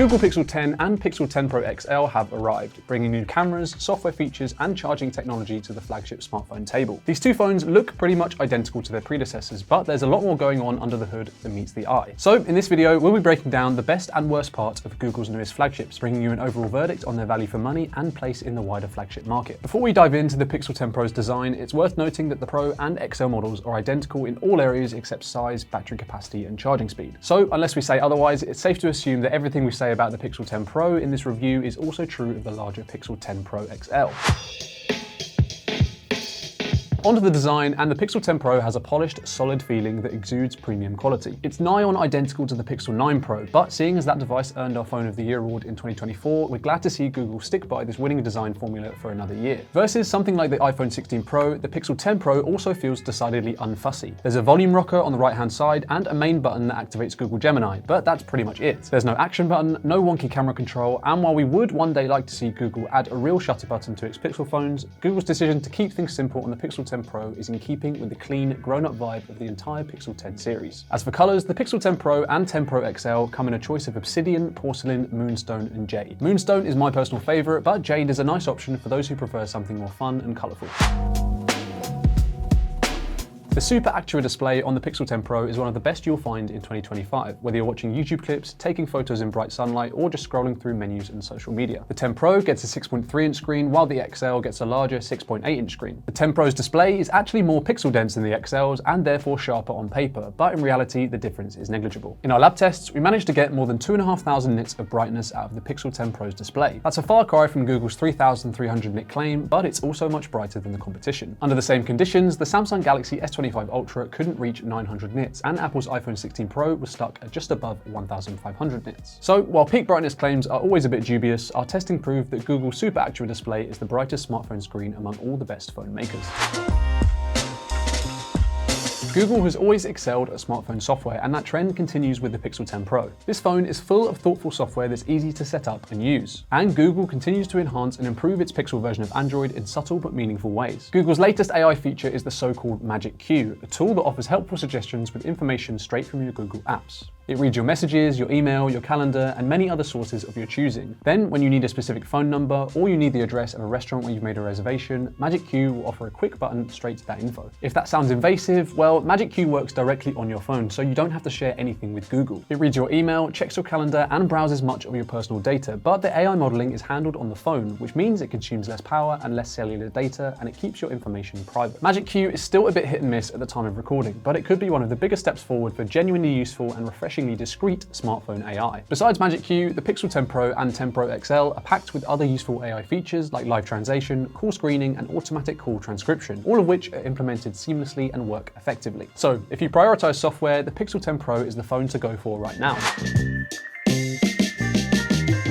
Google Pixel 10 and Pixel 10 Pro XL have arrived, bringing new cameras, software features, and charging technology to the flagship smartphone table. These two phones look pretty much identical to their predecessors, but there's a lot more going on under the hood than meets the eye. So in this video, we'll be breaking down the best and worst parts of Google's newest flagships, bringing you an overall verdict on their value for money and place in the wider flagship market. Before we dive into the Pixel 10 Pro's design, it's worth noting that the Pro and XL models are identical in all areas except size, battery capacity, and charging speed. So unless we say otherwise, it's safe to assume that everything we say about the Pixel 10 Pro in this review is also true of the larger Pixel 10 Pro XL. Onto the design, and the Pixel 10 Pro has a polished, solid feeling that exudes premium quality. It's nigh on identical to the Pixel 9 Pro, but seeing as that device earned our Phone of the Year award in 2024, we're glad to see Google stick by this winning design formula for another year. Versus something like the iPhone 16 Pro, the Pixel 10 Pro also feels decidedly unfussy. There's a volume rocker on the right-hand side and a main button that activates Google Gemini, but that's pretty much it. There's no action button, no wonky camera control, and while we would one day like to see Google add a real shutter button to its Pixel phones, Google's decision to keep things simple on the Pixel 10 Pro is in keeping with the clean, grown-up vibe of the entire Pixel 10 series. As for colors, the Pixel 10 Pro and 10 Pro XL come in a choice of obsidian, porcelain, moonstone, and jade. Moonstone is my personal favorite, but jade is a nice option for those who prefer something more fun and colorful. The Super Acura display on the Pixel 10 Pro is one of the best you'll find in 2025, whether you're watching YouTube clips, taking photos in bright sunlight, or just scrolling through menus and social media. The 10 Pro gets a 6.3-inch screen, while the XL gets a larger 6.8-inch screen. The 10 Pro's display is actually more pixel dense than the XL's and therefore sharper on paper, but in reality, the difference is negligible. In our lab tests, we managed to get more than 2,500 nits of brightness out of the Pixel 10 Pro's display. That's a far cry from Google's 3,300 nit claim, but it's also much brighter than the competition. Under the same conditions, the Samsung Galaxy S25 Ultra couldn't reach 900 nits, and Apple's iPhone 16 Pro was stuck at just above 1,500 nits. So while peak brightness claims are always a bit dubious, our testing proved that Google's Super Acura display is the brightest smartphone screen among all the best phone makers. Google has always excelled at smartphone software, and that trend continues with the Pixel 10 Pro. This phone is full of thoughtful software that's easy to set up and use. And Google continues to enhance and improve its Pixel version of Android in subtle but meaningful ways. Google's latest AI feature is the so-called Magic Queue, a tool that offers helpful suggestions with information straight from your Google apps. It reads your messages, your email, your calendar, and many other sources of your choosing. Then, when you need a specific phone number, or you need the address of a restaurant where you've made a reservation, Magic Queue will offer a quick button straight to that info. If that sounds invasive, well, Magic Queue works directly on your phone, so you don't have to share anything with Google. It reads your email, checks your calendar, and browses much of your personal data, but the AI modeling is handled on the phone, which means it consumes less power and less cellular data, and it keeps your information private. Magic Queue is still a bit hit and miss at the time of recording, but it could be one of the biggest steps forward for genuinely useful and refreshingly discreet smartphone AI. Besides Magic Queue, the Pixel 10 Pro and 10 Pro XL are packed with other useful AI features like live translation, call screening, and automatic call transcription, all of which are implemented seamlessly and work effectively. So, if you prioritize software, the Pixel 10 Pro is the phone to go for right now.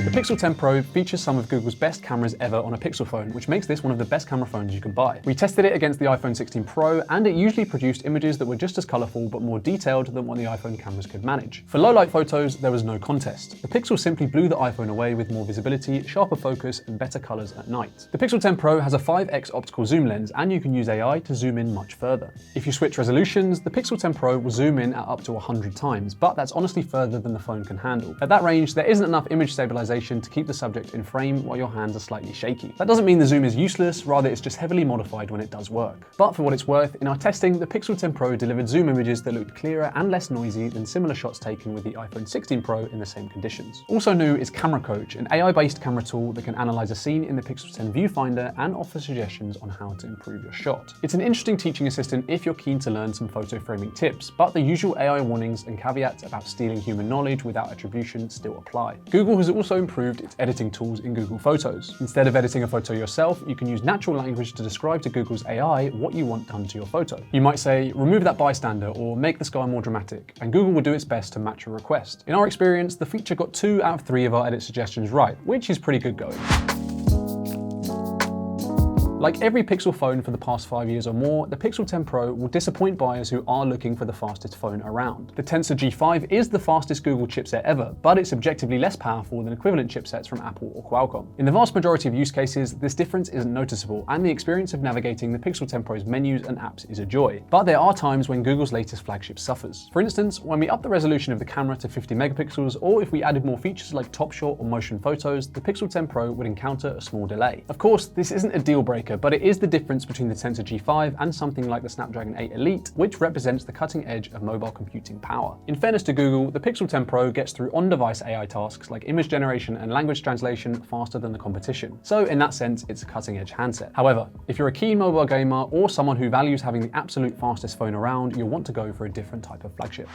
The Pixel 10 Pro features some of Google's best cameras ever on a Pixel phone, which makes this one of the best camera phones you can buy. We tested it against the iPhone 16 Pro, and it usually produced images that were just as colourful but more detailed than what the iPhone cameras could manage. For low-light photos, there was no contest. The Pixel simply blew the iPhone away with more visibility, sharper focus, and better colours at night. The Pixel 10 Pro has a 5x optical zoom lens, and you can use AI to zoom in much further. If you switch resolutions, the Pixel 10 Pro will zoom in at up to 100 times, but that's honestly further than the phone can handle. At that range, there isn't enough image stabilization to keep the subject in frame while your hands are slightly shaky. That doesn't mean the zoom is useless, rather it's just heavily modified when it does work. But for what it's worth, in our testing, the Pixel 10 Pro delivered zoom images that looked clearer and less noisy than similar shots taken with the iPhone 16 Pro in the same conditions. Also new is Camera Coach, an AI-based camera tool that can analyze a scene in the Pixel 10 viewfinder and offer suggestions on how to improve your shot. It's an interesting teaching assistant if you're keen to learn some photo framing tips, but the usual AI warnings and caveats about stealing human knowledge without attribution still apply. Google has also improved its editing tools in Google Photos. Instead of editing a photo yourself, you can use natural language to describe to Google's AI what you want done to your photo. You might say, remove that bystander or make the sky more dramatic, and Google will do its best to match your request. In our experience, the feature got 2 out of 3 of our edit suggestions right, which is pretty good going. Like every Pixel phone for the past 5 years or more, the Pixel 10 Pro will disappoint buyers who are looking for the fastest phone around. The Tensor G5 is the fastest Google chipset ever, but it's objectively less powerful than equivalent chipsets from Apple or Qualcomm. In the vast majority of use cases, this difference isn't noticeable, and the experience of navigating the Pixel 10 Pro's menus and apps is a joy. But there are times when Google's latest flagship suffers. For instance, when we up the resolution of the camera to 50 megapixels, or if we added more features like Top Shot or motion photos, the Pixel 10 Pro would encounter a small delay. Of course, this isn't a deal breaker, but it is the difference between the Tensor G5 and something like the Snapdragon 8 Elite, which represents the cutting edge of mobile computing power. In fairness to Google, the Pixel 10 Pro gets through on-device AI tasks like image generation and language translation faster than the competition. So in that sense, it's a cutting edge handset. However, if you're a keen mobile gamer or someone who values having the absolute fastest phone around, you'll want to go for a different type of flagship.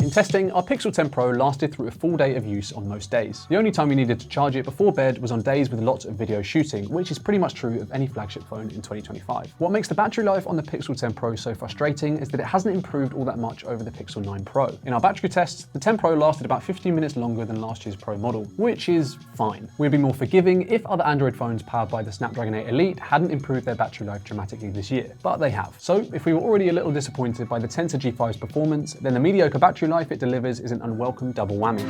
In testing, our Pixel 10 Pro lasted through a full day of use on most days. The only time we needed to charge it before bed was on days with lots of video shooting, which is pretty much true of any flagship phone in 2025. What makes the battery life on the Pixel 10 Pro so frustrating is that it hasn't improved all that much over the Pixel 9 Pro. In our battery tests, the 10 Pro lasted about 15 minutes longer than last year's Pro model, which is fine. We'd be more forgiving if other Android phones powered by the Snapdragon 8 Elite hadn't improved their battery life dramatically this year, but they have. So if we were already a little disappointed by the Tensor G5's performance, then the mediocre battery life it delivers is an unwelcome double whammy.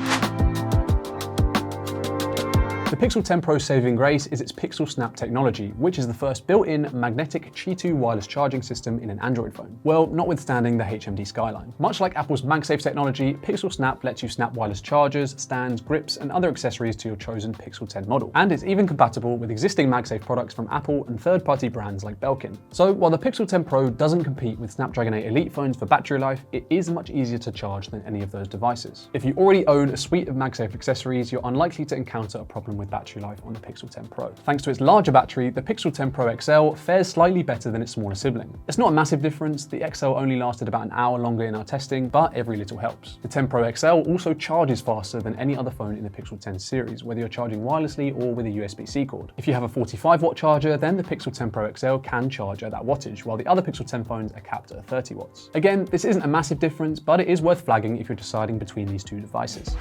The Pixel 10 Pro's saving grace is its Pixelsnap technology, which is the first built-in magnetic Qi2 wireless charging system in an Android phone. Well, notwithstanding the HMD Skyline. Much like Apple's MagSafe technology, Pixelsnap lets you snap wireless chargers, stands, grips, and other accessories to your chosen Pixel 10 model. And it's even compatible with existing MagSafe products from Apple and third-party brands like Belkin. So while the Pixel 10 Pro doesn't compete with Snapdragon 8 Elite phones for battery life, it is much easier to charge than any of those devices. If you already own a suite of MagSafe accessories, you're unlikely to encounter a problem with battery life on the Pixel 10 Pro. Thanks to its larger battery, the Pixel 10 Pro XL fares slightly better than its smaller sibling. It's not a massive difference, the XL only lasted about an hour longer in our testing, but every little helps. The 10 Pro XL also charges faster than any other phone in the Pixel 10 series, whether you're charging wirelessly or with a USB-C cord. If you have a 45-watt charger, then the Pixel 10 Pro XL can charge at that wattage, while the other Pixel 10 phones are capped at 30 watts. Again, this isn't a massive difference, but it is worth flagging if you're deciding between these two devices.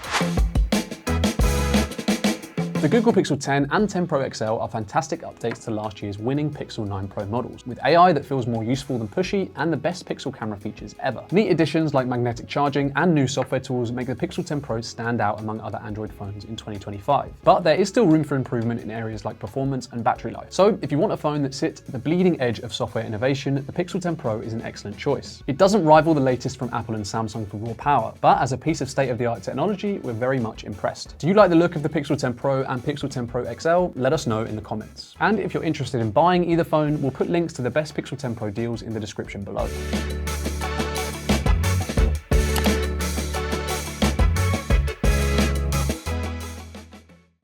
The Google Pixel 10 and 10 Pro XL are fantastic updates to last year's winning Pixel 9 Pro models, with AI that feels more useful than pushy and the best Pixel camera features ever. Neat additions like magnetic charging and new software tools make the Pixel 10 Pro stand out among other Android phones in 2025. But there is still room for improvement in areas like performance and battery life. So if you want a phone that sits at the bleeding edge of software innovation, the Pixel 10 Pro is an excellent choice. It doesn't rival the latest from Apple and Samsung for raw power, but as a piece of state-of-the-art technology, we're very much impressed. Do you like the look of the Pixel 10 Pro and Pixel 10 Pro XL? Let us know in the comments. And if you're interested in buying either phone, we'll put links to the best Pixel 10 Pro deals in the description below.